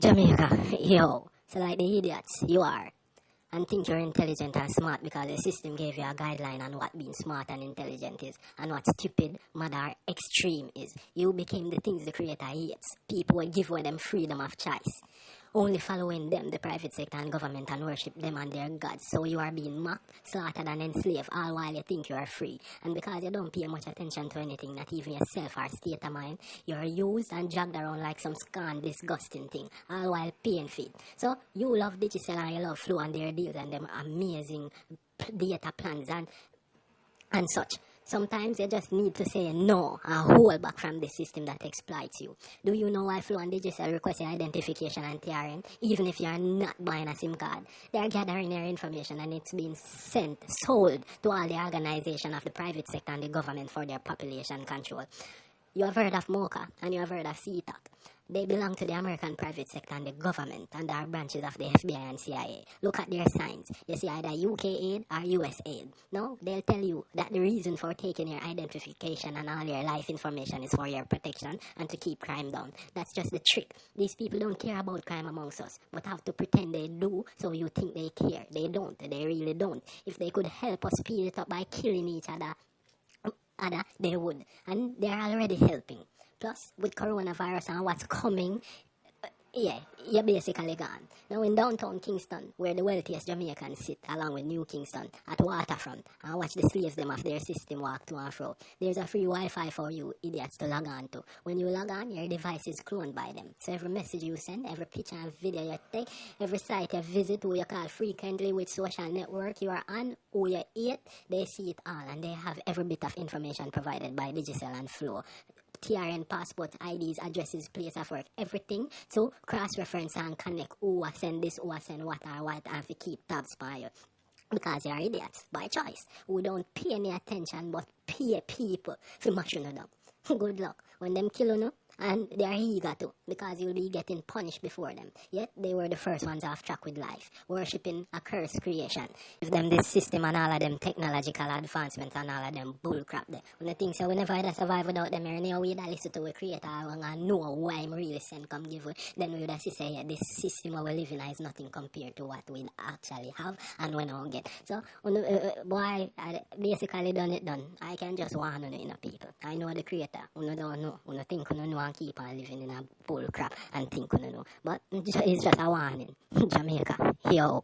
Jamaica, yo. So like the idiots you are, and think you're intelligent and smart because the system gave you a guideline on what being smart and intelligent is, and what stupid, mad, or extreme is. You became the things the creator hates. People will give away them freedom of choice. Only following them, the private sector and government, and worship them and their gods. So you are being mocked, slaughtered, and enslaved, all while you think you are free. And because you don't pay much attention to anything, not even yourself or state of mind, you are used and dragged around like some scorned, disgusting thing, all while paying for it. So you love Digicel and you love Flow and their deals and them amazing data plans and such. Sometimes you just need to say no and hold back from the system that exploits you. Do you know why Flow and Digicel request your identification and TRN, even if you are not buying a SIM card? They are gathering your information and it's being sold to all the organization of the private sector and the government for their population control. You have heard of MOCA and you have heard of CTAC. They belong to the American private sector and the government and are branches of the FBI and CIA. Look at their signs. You see either UK aid or US aid. No, they'll tell you that the reason for taking your identification and all your life information is for your protection and to keep crime down. That's just the trick. These people don't care about crime amongst us, but have to pretend they do so you think they care. They don't. They really don't. If they could help us speed it up by killing each other, they would, and they're already helping. Plus, with coronavirus and what's coming, you're basically gone. Now in downtown Kingston, where the wealthiest Jamaicans sit, along with New Kingston, at Waterfront, and watch the slaves them of their system walk to and fro, there's a free Wi-Fi for you idiots to log on to. When you log on, your device is cloned by them. So every message you send, every picture and video you take, every site you visit, who you call frequently, which social network you are on, who you eat, they see it all, and they have every bit of information provided by Digicel and Flow. TRN, passport, IDs, addresses, place of work, everything. So cross-reference and connect who send this, who send what or what, and to keep tabs by you. Because you're idiots, by choice, who don't pay any attention but pay people for mashing you down. Good luck. When them kill you, and they are eager to, because you'll be getting punished before them. Yet they were the first ones off track with life, worshipping a cursed creation. Give them this system and all of them technological advancements and all of them bullcrap there. When the things say we never had survive without them, you know, we would listen to a creator and know why I'm really sent come give we. Then we would say, yeah, this system we live in is nothing compared to what we actually have and we don't get. So, boy, I basically done. I can just warn you know, people. I know the creator. You don't know. You think you know and keep on living in a bull crap and think you know. But it's just a warning. Jamaica, yo.